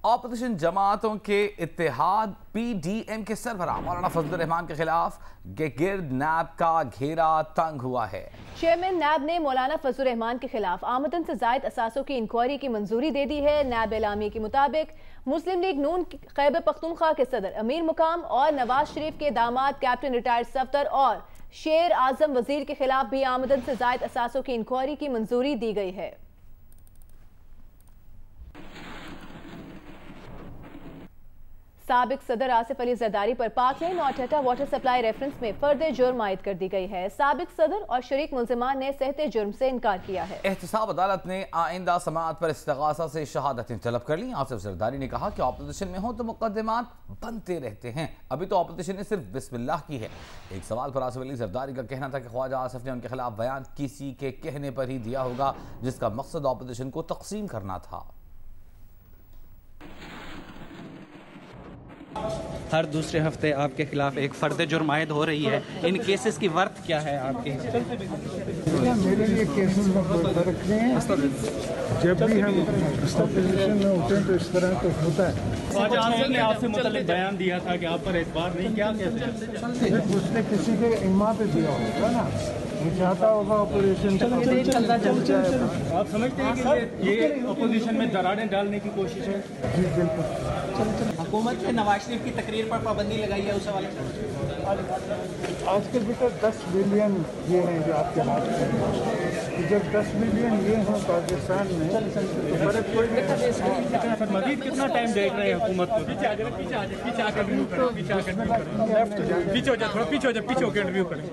Opposition जमातों के इत्तेहाद PDM के सरबराह मौलाना फजलुर रहमान के खिलाफ गिरद नैब का घेरा तंग हुआ है। चेयरमैन नैब ने मौलाना फजलुर रहमान के खिलाफ आमदन से जायद असासों की इंक्वायरी की मंजूरी दे दी है। नैब एलामी के मुताबिक मुस्लिम लीग नून खैबर पख्तूनख्वा के सदर अमीर मुकाम और नवाज शरीफ के दामाद कैप्टन रिटायर्ड सफ्तर और शेर आजम वजीर के खिलाफ भी आमदन से जायद असासों की इंक्वायरी की मंजूरी दी गई है। साबिक सदर आसिफ अली जरदारी पर पाक लेन और टटा वाटर सप्लाई रेफरेंस में फर्द जुर्म आयद कर दी गई है। साबिक सदर और शरीक मुल्जिमान ने सहते जुर्म से इनकार किया है। एहतसाब अदालत ने आइंदा समाअत पर इस्तिगासा से शहादतें तलब कर ली। आसिफ जरदारी ने कहा कि ऑपोजिशन में हो तो मुकदमात बनते रहते हैं, अभी तो ऑपोजिशन ने सिर्फ बिस्मिल्लाह की है। एक सवाल पर आसिफ अली जरदारी का कहना था कि ख्वाजा आसिफ ने उनके खिलाफ बयान किसी के कहने पर ही दिया होगा जिसका मकसद ऑपोजिशन को तकसीम करना था। हर दूसरे हफ्ते आपके खिलाफ एक फर्द जुर्म आयद हो रही है, इन केसेस की वर्थ क्या है आपके? मेरे लिए केसेस में कोई फर्क नहीं है। जब भी हम पोजीशन में होते हैं तो इस तरह तो होता है। ख्वाजा आसिफ ने आपसे मुतल्लिक बयान दिया था कि आप पर एतबार नहीं, क्या कहते हैं? उसने किसी के इमा पे दिया होगा ना, वो चाहता होगा ऑपरेशन चल जाए। आप समझते हैं कि ये अपोजिशन में दरारें डालने की कोशिश है? जी बिल्कुल। हुकूमत ने नवाज शरीफ की तकरीर पर पाबंदी लगाई है, उस हवाले से आजकल बेटा 10 बिलियन ये हैं जो आपके हाथ में, जब 10 बिलियन ये हैं पाकिस्तान में तो फर्क कोई नहीं। मजीद कितना टाइम देख रहे हैं हुकूमत को? पीछे होकर इंटरव्यू करें।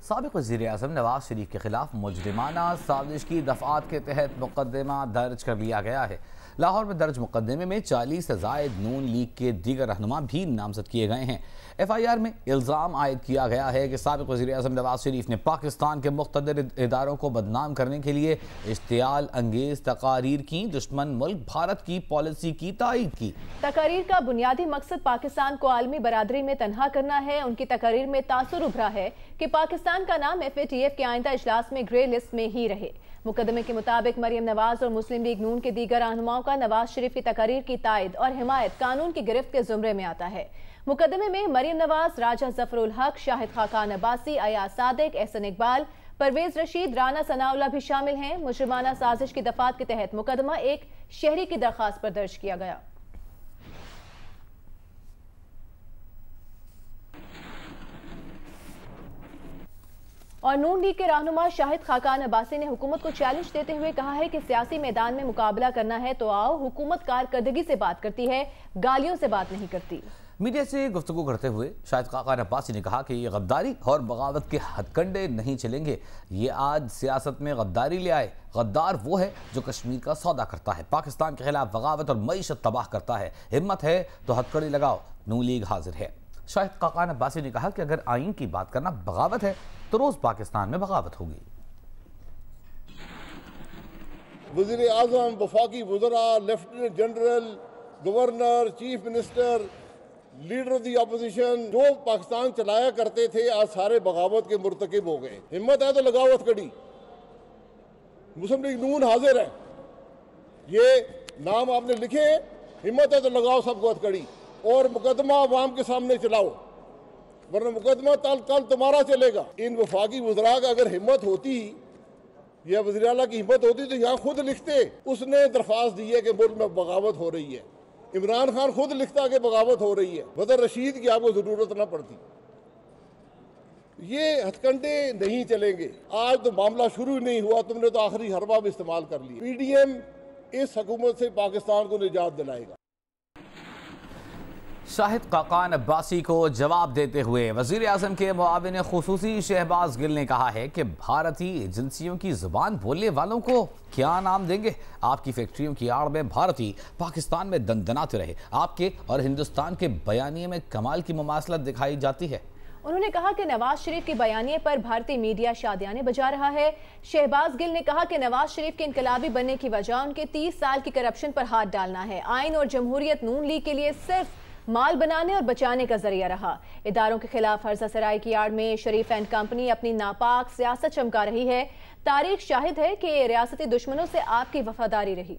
साबिक़ वज़ीर-ए-आज़म नवाज शरीफ के खिलाफ मुजरिमाना साजिश की दफ़ात के तहत मुकदमा दर्ज कर लिया गया है। लाहौर में दर्ज मुकदमे में 40 से ज़ायद नून लीग के दीगर रहनुमा भी नामजद किए गए हैं। FIR में इल्ज़ाम आयद किया गया है कि साबिक़ वज़ीर-ए-आज़म नवाज शरीफ ने पाकिस्तान के मुख्तलिफ इदारों को बदनाम करने के लिए इश्तियाल अंगेज़ तकारीर की, दुश्मन मुल्क भारत की पॉलिसी की तायीद की। तकारीर का बुनियादी मकसद पाकिस्तान को आलमी बरादरी में तनहा करना है। उनकी तकारीर में तासुर उभरा है कि पाकिस्तान का नाम FATF के आइंदा इजलास में ग्रे लिस्ट में ही रहे। मुकदमे के मुताबिक मरियम नवाज और मुस्लिम लीग नून के दीगर रहनुमाओं का नवाज शरीफ की तकारीर की तायद और हिमायत कानून की गिरफ्त के जुमरे में आता है। मुकदमे में मरियम नवाज, राजा जफरुल हक, शाहिद खाकान अब्बासी, अयाज सादिक, एहसन इकबाल, परवेज रशीद, राना सनाउल्लाह भी शामिल हैं। मुजरिमाना साजिश की दफात के तहत मुकदमा एक शहरी की दरखास्त पर दर्ज किया गया। और नून लीग के रहनुमा शाहिद खाकान अब्बासी ने हुकूमत को चैलेंज देते हुए कहा है कि सियासी मैदान में मुकाबला करना है तो आओ, हुकूमत कारकर्दगी से बात करती है, गालियों से बात नहीं करती। मीडिया से गुफ्तगू करते हुए शाहिद खाकान अब्बासी ने कहा कि ये गद्दारी और बगावत के हथकंडे नहीं चलेंगे। ये आज सियासत में गद्दारी ले आए। गद्दार वो है जो कश्मीर का सौदा करता है, पाकिस्तान के खिलाफ बगावत और मईशत तबाह करता है। हिम्मत है तो हथकड़ी लगाओ, नून लीग हाजिर है। शाहिद खाकान अब्बासी ने कहा कि अगर आइन की बात करना बगावत है तो रोज पाकिस्तान में बगावत होगी। वज़ीर आज़म, वफाकी वज़रा, lieutenant general, governor, chief minister, leader of the opposition जो पाकिस्तान चलाया करते थे आज सारे बगावत के मुर्तकिब हो गए। हिम्मत है तो लगाओ हथकड़ी। मुस्लिम लीग नून हाजिर है, ये नाम आपने लिखे, हिम्मत है तो लगाओ सबको हथकड़ी और मुकदमा अवाम के सामने चलाओ, वरना मुकदमा कल तुम्हारा चलेगा। इन वफाकी वज़रा का अगर हिम्मत होती या वज़ीर आला की हिम्मत होती तो यहाँ खुद लिखते। उसने दरख्वास्त दी है कि मुल्क में बगावत हो रही है। इमरान खान खुद लिखता कि बगावत हो रही है, बदर रशीद की आपको ज़रूरत ना पड़ती। ये हथकंडे नहीं चलेंगे। आज तो मामला शुरू ही नहीं हुआ, तुमने तो आखिरी हरबा भी इस्तेमाल कर लिया। PDM इस हुकूमत से पाकिस्तान को निजात दिलाएगा। शाहिद खाकान अब्बासी को जवाब देते हुए वज़ीर आज़म के मुआविन खुसूसी शहबाज गिल ने कहा है कि भारतीय एजेंसियों की ज़ुबान बोलने वालों को क्या नाम देंगे। आपकी फैक्ट्रियों की आड़ में भारतीय पाकिस्तान में दंदनाते रहे। आपके और हिंदुस्तान के बयानिए में कमाल की मुमासलत दिखाई जाती है। उन्होंने कहा कि नवाज शरीफ के बयानिए पर भारतीय मीडिया शादियाने बजा रहा है। शहबाज गिल ने कहा कि नवाज शरीफ के इनकलाबी बनने की वजह उनके 30 साल की करप्शन पर हाथ डालना है। आइन और जमहूरियत नून लीग के लिए सिर्फ माल बनाने और बचाने का जरिया रहा। इदारों के खिलाफ हर्जा सराय की आड़ में शरीफ एंड कंपनी अपनी नापाक सियासत चमका रही है। तारीख शाहिद है कि रियासती दुश्मनों से आपकी वफादारी रही।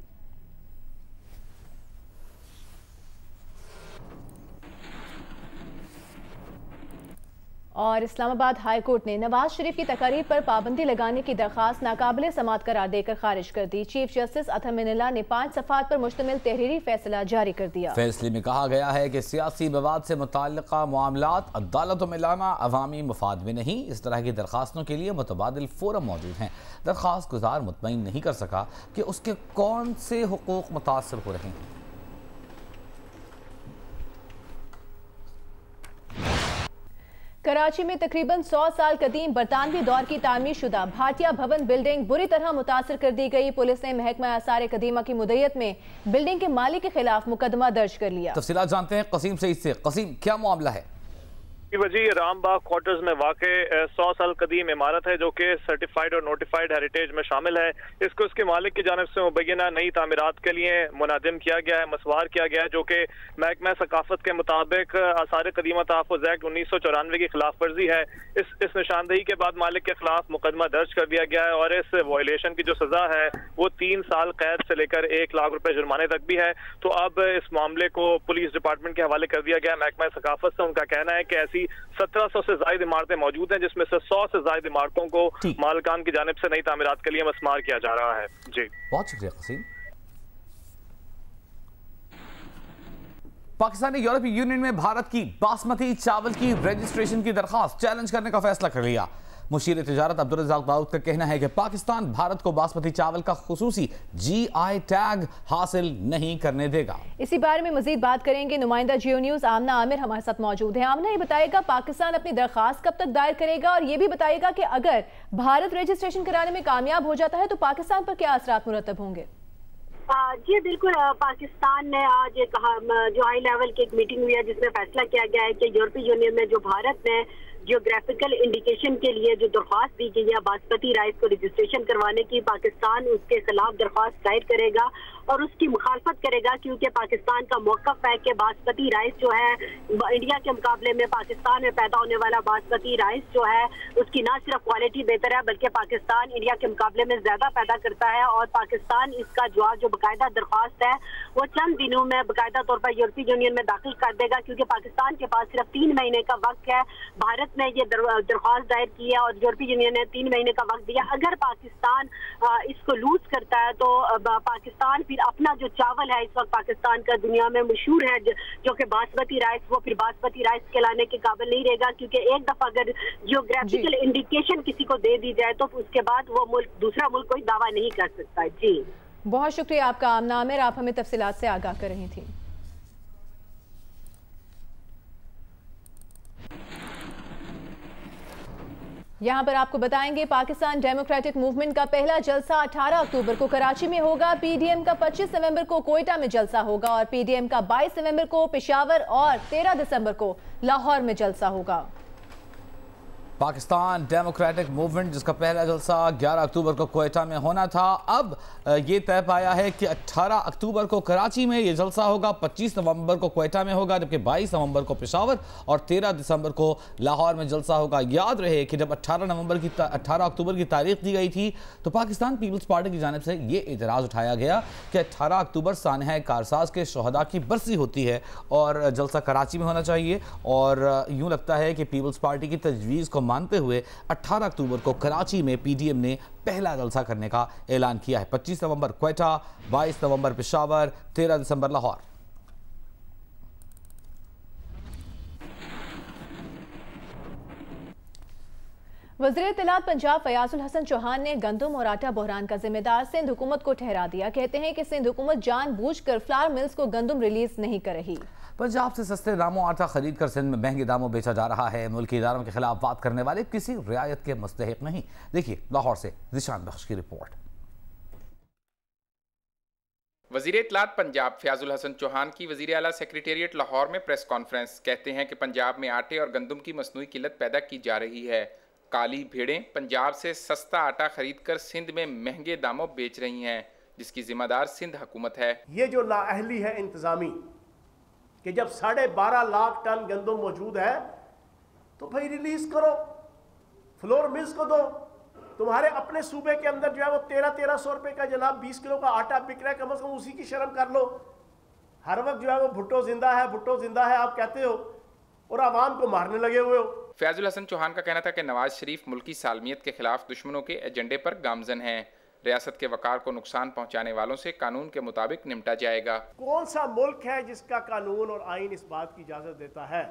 और इस्लामाबाद हाई कोर्ट ने नवाज शरीफ की तकारीर पर पाबंदी लगाने की दरखास्त नाकाबिले समाअत करार देकर खारिज कर दी। चीफ जस्टिस अतहर मिनल्ला ने 5 सफ़ात पर मुश्तमिल तहरीरी फैसला जारी कर दिया। फैसले में कहा गया है कि सियासी विवाद से मुताल्लिका मामलात अदालतों में लाना अवामी मफाद में नहीं। इस तरह की दरखास्तों के लिए मुतबादिल फोरम मौजूद हैं। दरखास्त गुजार मुतमईन नहीं कर सका कि उसके कौन से हुकूक मुतासर हो रहे हैं। कराची में तकरीबन 100 साल कदीम बरतानवी दौर की तामीर शुदा भाटिया भवन बिल्डिंग बुरी तरह मुतासर कर दी गई। पुलिस ने महकमा आसार कदीमा की मुद्दत में बिल्डिंग के मालिक के खिलाफ मुकदमा दर्ज कर लिया। तफसीलात जानते हैं कसीम सईद से। कसीम, क्या मामला है? वजीर रामबाग क्वार्टर्स में वाक़ 100 साल कदीम इमारत है जो कि सर्टिफाइड और नोटिफाइड हेरिटेज में शामिल है। इसको उसके मालिक की जानिब से मुबैना नई तामीरात के लिए मुनादिम किया गया है, मसवार किया गया है, जो कि महकमा सकाफत के मुताबिक आसार कदीमा तहफ़्फ़ुज़ एक्ट 1994 की खिलाफ वर्जी है। इस निशानदेही के बाद मालिक के खिलाफ मुकदमा दर्ज कर दिया गया है और इस वायलेशन की जो सजा है वो 3 साल कैद से लेकर 1 लाख रुपए जुर्माने तक भी है। तो अब इस मामले को पुलिस डिपार्टमेंट के हवाले कर दिया गया। महकमा सकाफत से उनका कहना है कि ऐसी 1700 से ज्यादा इमारतें मौजूद हैं, जिसमें से 100 से ज्यादा इमारतों को मालिकान की जानिब से नई तामीरात के लिए मस्मार किया जा रहा है। जी, बहुत शुक्रिया कसीम। पाकिस्तान ने यूरोपीय यूनियन में भारत की बासमती चावल की रजिस्ट्रेशन की दरखास्त चैलेंज करने का फैसला कर लिया। मुशीर तिजारत अब्दुल रज़ाक दाऊद का कहना है कि पाकिस्तान भारत को बासमती चावल का खुसूसी GI टैग हासिल नहीं करने देगा। इसी बारे में मजीद बात करेंगे। नुमाइंदा जियो न्यूज़ आमना आमिर हमारे साथ मौजूद है। आमना, ये बताएगा पाकिस्तान अपनी दरखास्त कब तक दायर करेगा और ये भी बताएगा कि अगर भारत रजिस्ट्रेशन कराने में कामयाब हो जाता है तो पाकिस्तान पर क्या असरात मुरतब होंगे? जी बिल्कुल, पाकिस्तान ने आज एक जो हाई लेवल की एक मीटिंग हुई है जिसमें फैसला किया गया है कि यूरोपीय यूनियन में जो भारत ने जियोग्राफिकल इंडिकेशन के लिए जो दरख्वास्त दी गई है बासमती राइस को रजिस्ट्रेशन करवाने की, पाकिस्तान उसके खिलाफ दरख्वास्त दायर करेगा और उसकी मुखालफत करेगा, क्योंकि पाकिस्तान का मौक़िफ़ है कि बासमती राइस जो है इंडिया के मुकाबले में पाकिस्तान में पैदा होने वाला बासमती राइस जो है उसकी ना सिर्फ क्वालिटी बेहतर है बल्कि पाकिस्तान इंडिया के मुकाबले में ज्यादा पैदा करता है। और पाकिस्तान इसका जवाब जो बाकायदा दरख्वास्त है वो चंद दिनों में बाकायदा तौर पर यूरोपीय यूनियन में दाखिल कर देगा, क्योंकि पाकिस्तान के पास सिर्फ 3 महीने का वक्त है। भारत ने ये दरख्वास्त दायर की है और यूरोपीय यूनियन ने 3 महीने का वक्त दिया। अगर पाकिस्तान इसको लूज करता है तो पाकिस्तान फिर अपना जो चावल है इस वक्त पाकिस्तान का दुनिया में मशहूर है जो कि बासमती राइस, वो फिर बासमती राइस कहलाने के काबिल नहीं रहेगा, क्योंकि एक दफा अगर जियोग्राफिकल इंडिकेशन किसी को दे दी जाए तो उसके बाद वो मुल्क दूसरा मुल्क कोई दावा नहीं कर सकता। जी, बहुत शुक्रिया आपका आमना आमिर, आप हमें तफसीलात से आगाह कर रही थी। यहाँ पर आपको बताएंगे पाकिस्तान डेमोक्रेटिक मूवमेंट का पहला जलसा 18 अक्टूबर को कराची में होगा। PDM का 25 नवंबर को कोयटा में जलसा होगा और PDM का 22 नवंबर को पेशावर और 13 दिसंबर को लाहौर में जलसा होगा। पाकिस्तान डेमोक्रेटिक मूवमेंट जिसका पहला जलसा 11 अक्टूबर को कोयटा में होना था, अब ये तय पाया है कि 18 अक्टूबर को कराची में ये जलसा होगा, 25 नवंबर को कोयटा में होगा, जबकि 22 नवंबर को पेशावर और 13 दिसंबर को लाहौर में जलसा होगा। याद रहे कि जब 18 अक्टूबर की तारीख दी गई थी तो पाकिस्तान पीपल्स पार्टी की जानिब से ये एतराज़ उठाया गया कि 18 अक्टूबर सानहा कारसाज के शहदा की बरसी होती है और जलसा कराची में होना चाहिए। और यूँ लगता है कि पीपल्स पार्टी की तजवीज़ को मानते हुए 18 अक्टूबर को कराची में PDM ने पहला जलसा करने का ऐलान किया है। 25 नवंबर कोयटा, 22 नवंबर पेशावर, 13 दिसंबर लाहौर। वज़ीर इत्तलात पंजाब फयाजुल हसन चौहान ने गंदम और आटा बहरान का जिम्मेदार सिंध हुकूमत को ठहरा दिया। कहते हैं कि सिंध हुकूमत जानबूझकर फ्लावर मिल्स को गंदम रिलीज नहीं कर रही। पंजाब से सस्ते दामों आटा खरीद कर सिंध में महंगे दामों बेचा जा रहा है। मुल्की इदारों के खिलाफ बात करने वाले किसी रियायत के मुस्तहिक नहीं। देखिए लाहौर से ज़िशान बख्श की रिपोर्ट। वज़ीर इत्तलात पंजाब फयाजुल हसन चौहान की वज़ीर आला सेक्रेटेरिएट लाहौर में प्रेस कॉन्फ्रेंस। कहते हैं कि पंजाब में आटे और गंदम की मसनूई किल्लत पैदा की जा रही है। काली भेड़ें पंजाब से सस्ता आटा खरीद कर सिंध में महंगे दामों बेच रही हैं, जिसकी जिम्मेदार सिंध हुकूमत है। ये जो नाअहली है इंतजामी कि जब 12.5 लाख टन गंदम मौजूद है तो भाई रिलीज करो, फ्लोर मिल्स को दो। तुम्हारे अपने सूबे के अंदर जो है वो 1300 रुपए का जनाब 20 किलो का आटा बिक रहा है, कम से कम उसी की शर्म कर लो। हर वक्त जो है वो भुट्टो जिंदा है, भुट्टो जिंदा है आप कहते हो और आवाम को मारने लगे हुए हो। फयाजुल हसन चौहान का कहना था कि नवाज शरीफ मुल्की सालमियत के खिलाफ दुश्मनों के एजेंडे पर गामजन हैं। रियासत के वकार को नुकसान पहुंचाने वालों से कानून के मुताबिक निपटा जाएगा। कौन सा मुल्क है जिसका कानून और आइन इस बात की इजाज़त देता है?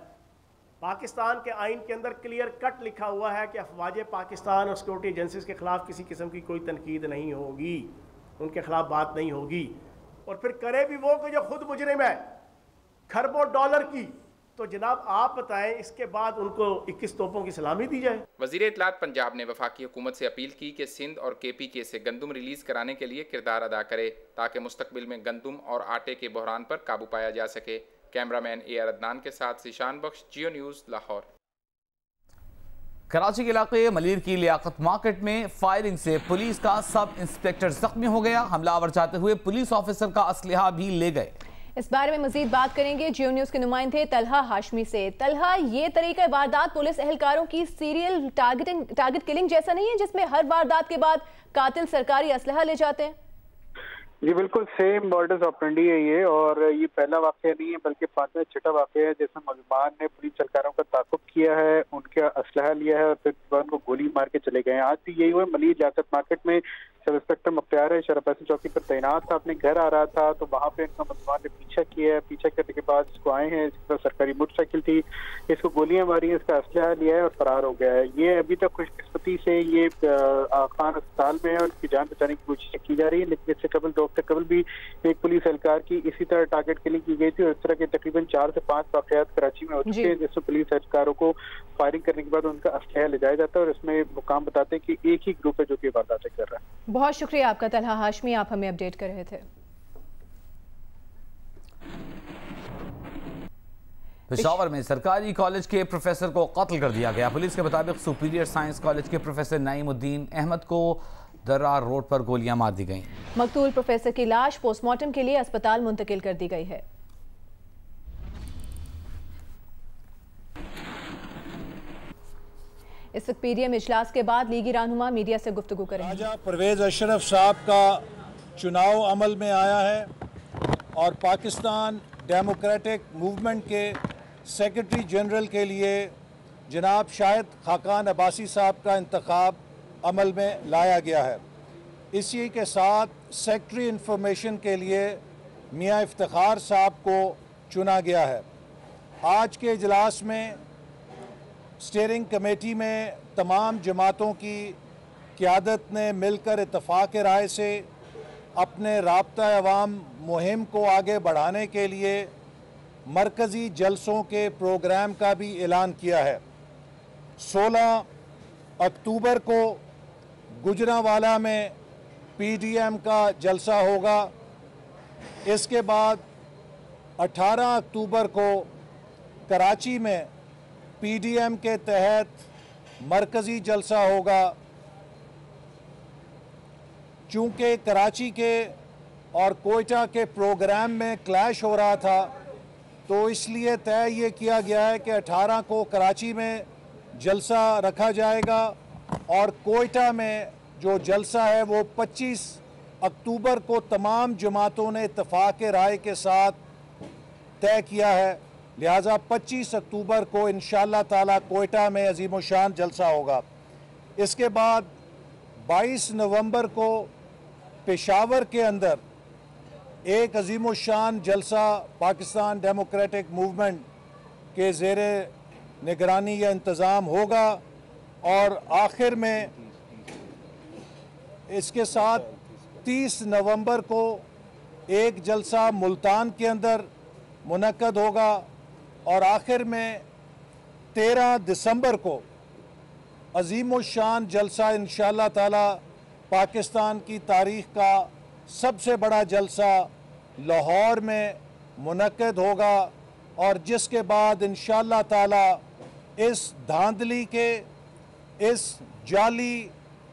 पाकिस्तान के आइन के अंदर क्लियर कट लिखा हुआ है कि अफवाज पाकिस्तान और सिक्योरिटी एजेंसीज के खिलाफ किसी किस्म की कोई तनकीद नहीं होगी, उनके खिलाफ बात नहीं होगी। और फिर करे भी वो कि जो खुद मुजरिम है खरबों डॉलर की, तो जनाब आप बताएं इसके बाद उनको 21 तोपों की सलामी दी जाए। वज़ीर इत्तलात पंजाब ने वफाकी हुकूमत से अपील की कि सिंध और KPK से गंदम रिलीज कराने के लिए किरदार अदा करे ताकि मुस्तकबिल में गंदम और आटे के बहरान पर काबू पाया जा सके। कैमरामैन AR अदनान के साथ ज़ीशान बख्श, जियो न्यूज़, लाहौर। कराची के इलाके मलीर की लियाकत मार्केट में फायरिंग से पुलिस का सब इंस्पेक्टर जख्मी हो गया। हमलावर जाते हुए पुलिस ऑफिसर का असलहा भी ले गए। इस बारे में मजीद बात करेंगे जियो न्यूज़ के नुमाइंदे तलहा हाशमी से। तलहा, ये तरीका वारदात पुलिस एहलकारों की सीरियल टारगेट किलिंग जैसा नहीं है जिसमें हर वारदात के बाद कातिल सरकारी असलहा ले जाते हैं? जी बिल्कुल सेम मॉडस ऑपरेंडी है ये, और ये पहला वाकया नहीं है बल्कि 5वां छठा वाकया है जिसमें मुलजमान ने पुलिस एहलकारों का ताक़ुब किया है, उनका असलहा लिया है और फिर उनको गोली मार के चले गए हैं। आज भी यही हुआ मलीर लियाकत मार्केट में। सब इंस्पेक्टर मुख्तार है शराफत चौकी पर तैनात था, अपने घर आ रहा था तो वहाँ पे इनका मुलजमान ने पीछा किया है। पीछा करने के बाद इसको आए हैं, इसके पास सरकारी मोटरसाइकिल थी, इसको गोलियां मारी, इसका असलहा लिया है और फरार हो गया है। ये अभी तक खुशकिस्मती से ये खान अस्पताल में है और इसकी जान बचाने की कोशिश की जा रही है, लेकिन इससे कबल दो हफ्ते कबल भी एक पुलिस एहलकार की इसी तरह टारगेट किलिंग की गई थी और इस तरह के तकरीबन 4 से 5 वाकयात कराची में हो चुके हैं जिसमें पुलिस एहलकारों को फायरिंग करने के बाद उनका असलहा ले जाया जाता है और इसमें मुकाम बताते हैं कि एक ही ग्रुप है जो कि वारदातें कर रहा है। बहुत शुक्रिया आपका तलहा हाशमी, आप हमें अपडेट कर रहे थे। पेशावर में सरकारी कॉलेज के प्रोफेसर को कत्ल कर दिया गया। पुलिस के मुताबिक सुपीरियर साइंस कॉलेज के प्रोफेसर नईमुद्दीन अहमद को दर्रार रोड पर गोलियां मार दी गईं। मकतूल प्रोफेसर की लाश पोस्टमार्टम के लिए अस्पताल मुंतकिल कर दी गई है। इस वक्त पीडीएम इजलास के बाद लीगी रहनुमा मीडिया से गुफ्तगू करेंगे। राजा परवेज अशरफ साहब का चुनाव अमल में आया है और पाकिस्तान डेमोक्रेटिक मूवमेंट के सेक्रेटरी जनरल के लिए जनाब शाहिद खाकान अब्बासी साहब का इंतखाब अमल में लाया गया है। इसी के साथ सेक्रेटरी इंफॉर्मेशन के लिए मियां इफ्तिखार साहब को चुना गया है। आज के इजलास में स्टीयरिंग कमेटी में तमाम जमातों की क़यादत ने मिलकर इत्तफ़ाक़ राय से अपने राब्ता अवाम मुहिम को आगे बढ़ाने के लिए मरकज़ी जलसों के प्रोग्राम का भी ऐलान किया है। 16 अक्टूबर को गुजरांवाला में पीडीएम का जलसा होगा। इसके बाद 18 अक्टूबर को कराची में पीडीएम के तहत मरकज़ी जलसा होगा। चूँकि कराची के और कोयटा के प्रोग्राम में क्लैश हो रहा था तो इसलिए तय ये किया गया है कि 18 को कराची में जलसा रखा जाएगा और कोयटा में जो जलसा है वो 25 अक्टूबर को तमाम जमातों ने इत्तफ़ाक़ राय के साथ तय किया है। लिहाजा 25 अक्टूबर को इंशाअल्लाह ताला कोयटा में अज़ीमुशान जलसा होगा। इसके बाद 22 नवंबर को पेशावर के अंदर एक अज़ीमुशान जलसा पाकिस्तान डेमोक्रेटिक मूवमेंट के ज़ेरे निगरानी या इंतज़ाम होगा और आखिर में इसके साथ 30 नवंबर को एक जलसा मुल्तान के अंदर मुनक्कद होगा और आखिर में 13 दिसंबर को अज़ीमुशान जलसा इंशाअल्लाह ताला पाकिस्तान की तारीख़ का सबसे बड़ा जलसा लाहौर में मुनक्कद होगा और जिसके बाद इंशाअल्लाह ताला इस धांधली के इस जाली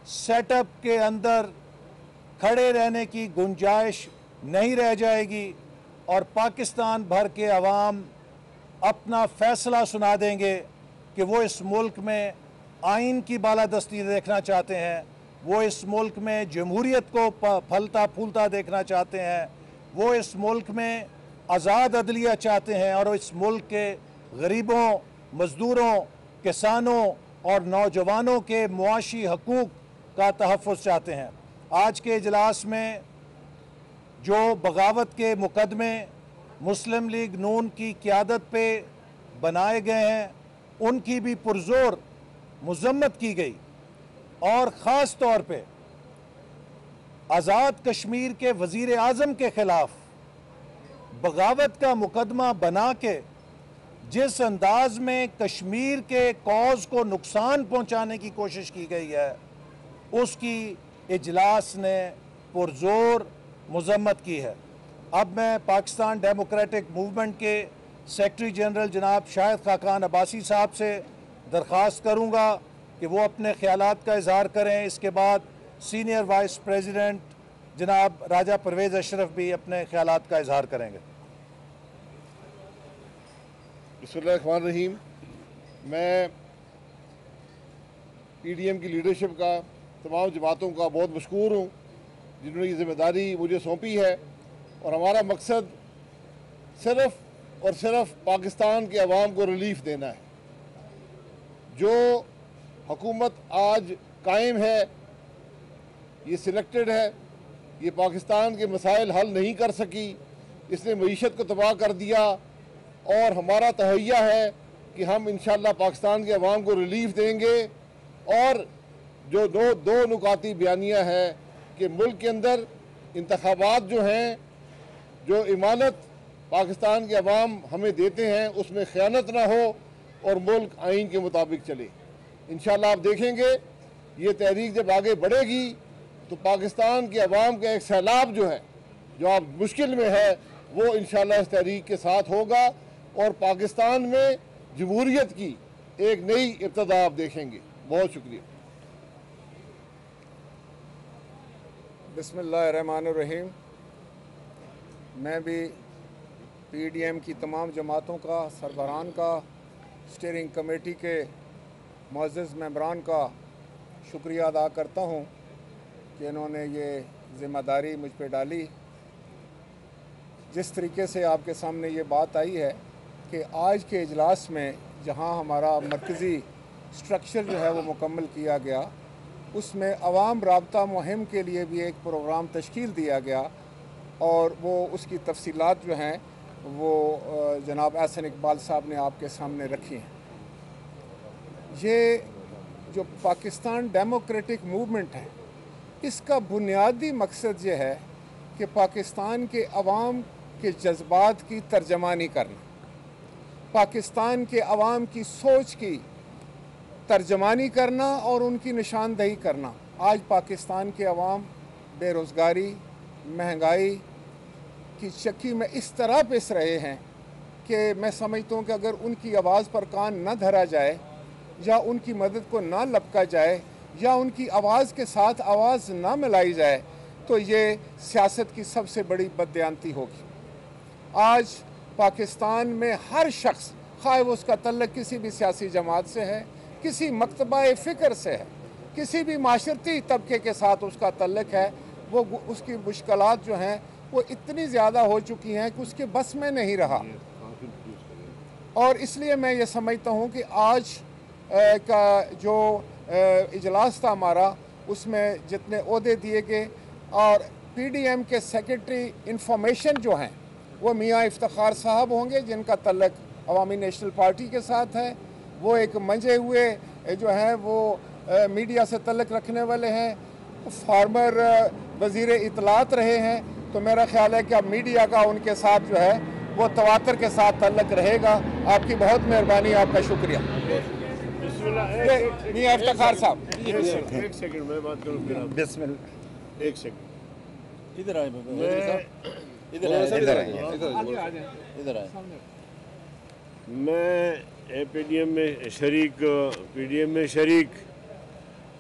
सेटअप के अंदर खड़े रहने की गुंजाइश नहीं रह जाएगी और पाकिस्तान भर के अवाम अपना फ़ैसला सुना देंगे कि वो इस मुल्क में आइन की बालादस्ती देखना चाहते हैं, वो इस मुल्क में जमहूरियत को फलता फूलता देखना चाहते हैं, वो इस मुल्क में आज़ाद अदलिया चाहते हैं और इस मुल्क के गरीबों, मज़दूरों किसानों और नौजवानों के मुआशी हकूक़ का तहफ़्फ़ुज़ चाहते हैं। आज के इजलास में जो बगावत के मुकदमे मुस्लिम लीग नून की क़यादत पे बनाए गए हैं उनकी भी पुरज़ोर मज़म्मत की गई और ख़ास तौर पे आज़ाद कश्मीर के वज़ीर आज़म के ख़िलाफ़ बगावत का मुकदमा बना के जिस अंदाज में कश्मीर के कौज़ को नुकसान पहुंचाने की कोशिश की गई है उसकी इजलास ने पुरज़ोर मज़म्मत की है। अब मैं पाकिस्तान डेमोक्रेटिक मूवमेंट के सेक्रेटरी जनरल जनाब शाहिद खाकान अब्बासी साहब से दरख्वास्त करूँगा कि वो अपने ख़यालात का इज़हार करें। इसके बाद सीनियर वाइस प्रेसिडेंट जनाब राजा परवेज़ अशरफ भी अपने ख़यालात का इज़हार करेंगे। बिस्मिल्लाहिर्रहमानिर्रहीम। मैं PDM की लीडरशिप का तमाम जमातों का बहुत मशकूर हूँ जिन्होंने ये ज़िम्मेदारी मुझे सौंपी है और हमारा मकसद सिर्फ़ और सिर्फ पाकिस्तान के अवाम को रिलीफ देना है। जो हुकूमत आज कायम है ये सिलेक्टेड है, ये पाकिस्तान के मसाइल हल नहीं कर सकी, इसने मईशत को तबाह कर दिया और हमारा तहैया है कि हम इंशाअल्लाह पाकिस्तान के अवाम को रिलीफ देंगे। और जो दो नुकाती बयानियाँ है कि मुल्क के अंदर इंतखाबात जो हैं, जो इमानत पाकिस्तान के अवाम हमें देते हैं उसमें ख़यानत ना हो और मुल्क आइन के मुताबिक चले। इंशाअल्लाह आप देखेंगे ये तहरीक जब आगे बढ़ेगी तो पाकिस्तान के अवाम का एक सैलाब जो है, जो आप मुश्किल में है, वो इंशाअल्लाह इस तहरीक के साथ होगा और पाकिस्तान में जमहूरियत की एक नई इब्तिदा आप देखेंगे। बहुत शुक्रिया। बिस्मिल्लाहिर्रहमानिर्रहीम। मैं भी PDM की तमाम जमातों का, सरबराहान का, स्टीयरिंग कमेटी के मुअज़्ज़ज़ मेंबरान का शुक्रिया अदा करता हूँ कि इन्होंने ये ज़िम्मेदारी मुझ पे डाली। जिस तरीके से आपके सामने ये बात आई है कि आज के इजलास में जहाँ हमारा मरकज़ी स्ट्रक्चर जो है वो मुकम्मल किया गया, उसमें अवाम राब्ता मुहिम के लिए भी एक प्रोग्राम तश्कील दिया गया और वो उसकी तफसीलात जो हैं वो जनाब एहसन इकबाल साहब ने आपके सामने रखी हैं। ये जो पाकिस्तान डेमोक्रेटिक मूवमेंट है इसका बुनियादी मकसद ये है कि पाकिस्तान के अवाम के जज्बात की तर्जमानी करना, पाकिस्तान के अवाम की सोच की तर्जमानी करना और उनकी निशानदही करना। आज पाकिस्तान के अवाम बेरोज़गारी, महंगाई की चक्की में इस तरह पिस रहे हैं कि मैं समझता हूँ कि अगर उनकी आवाज़ पर कान न धरा जाए या उनकी मदद को ना लपका जाए या उनकी आवाज़ के साथ आवाज़ ना मिलाई जाए तो ये सियासत की सबसे बड़ी बददियानती होगी। आज पाकिस्तान में हर शख्स, खाए वो उसका तल्लुक़ किसी भी सियासी जमात से है, किसी मकतबा फ़िक्र से है, किसी भी माशरती तबके के साथ उसका तल्लुक़ है, वो उसकी मुश्किलात जो हैं वो इतनी ज़्यादा हो चुकी हैं कि उसके बस में नहीं रहा। और इसलिए मैं ये समझता हूँ कि आज का जो इजलास था हमारा, उसमें जितने ओहदे दिए गए और PDM के सेक्रेटरी इंफॉर्मेशन जो हैं वो मियाँ इफ्तिखार साहब होंगे जिनका तल्लुक़ अवामी नेशनल पार्टी के साथ है। वो एक मंजे हुए जो हैं वो मीडिया से तल्लुक़ रखने वाले हैं, फार्मर वज़ीर इत्तलात रहे हैं। तो मेरा ख्याल है कि अब मीडिया का उनके साथ जो है वो तवातर के साथ तल्लुक़ रहेगा। आपकी बहुत मेहरबानी, आपका शुक्रिया। मियाँ इफ्तिखार साहब, एक सेकंड मैं बात करूँ फिर आप। बिस्मिल्लाह, एक सेकंड इधर आए, इधर आए। मैं PDM में शरीक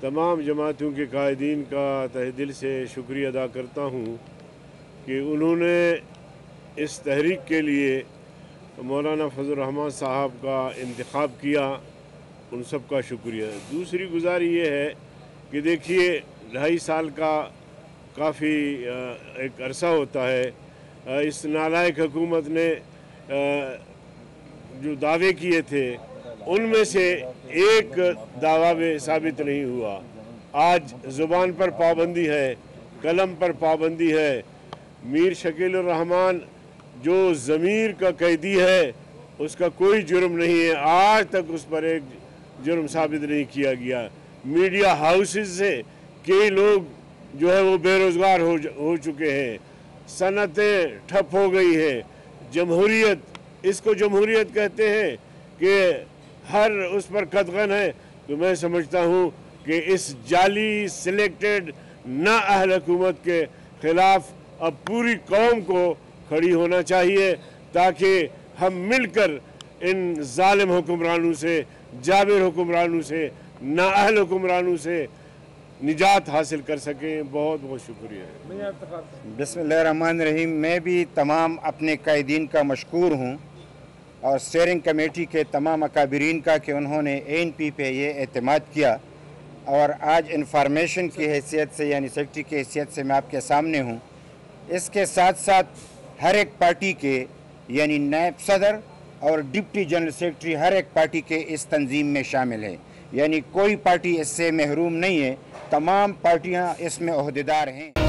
तमाम जमातों के कायदीन का तहे दिल से शुक्रिया अदा करता हूँ कि उन्होंने इस तहरीक के लिए मौलाना फजल रहमान साहब का इंतखाब किया, उन सब का शुक्रिया। दूसरी गुजारी ये है कि देखिए 2.5 साल का काफ़ी एक अरसा होता है। इस नालायक हुकूमत ने जो दावे किए थे उनमें से एक दावा में साबित नहीं हुआ। आज ज़ुबान पर पाबंदी है, कलम पर पाबंदी है। मीर शकील रहमान जो ज़मीर का कैदी है, उसका कोई जुर्म नहीं है, आज तक उस पर एक जुर्म साबित नहीं किया गया। मीडिया हाउसेस से कई लोग जो है वो बेरोज़गार हो चुके हैं, सनतें ठप हो गई हैं। जमहूरियत, इसको जमहूरियत कहते हैं कि हर उस पर कदगन है। तो मैं समझता हूँ कि इस जाली सिलेक्टेड नाअहल हुकूमत के ख़िलाफ़ अब पूरी कौम को खड़ी होना चाहिए, ताकि हम मिलकर इन जालिम हुक्मरानों से, जाबिर हुक्मरानों से, नाअहल हुक्मरानों से निजात हासिल कर सकें। बहुत बहुत शुक्रिया। बिस्मिल्लाहिर्रहमानिर्रहीम। मैं भी तमाम अपने कायदीन का मशकूर हूँ और स्टीयरिंग कमेटी के तमाम अकाबरीन का कि उन्होंने ANP पे ये एतमाद किया और आज इंफॉर्मेशन की हैसियत से यानी सेक्रेटरी की हैसियत से मैं आपके सामने हूँ। इसके साथ साथ हर एक पार्टी के यानी नायब सदर और डिप्टी जनरल सेक्रेटरी हर एक पार्टी के इस तंजीम में शामिल है, यानी कोई पार्टी इससे महरूम नहीं है, तमाम पार्टियाँ इसमें ओहदेदार हैं।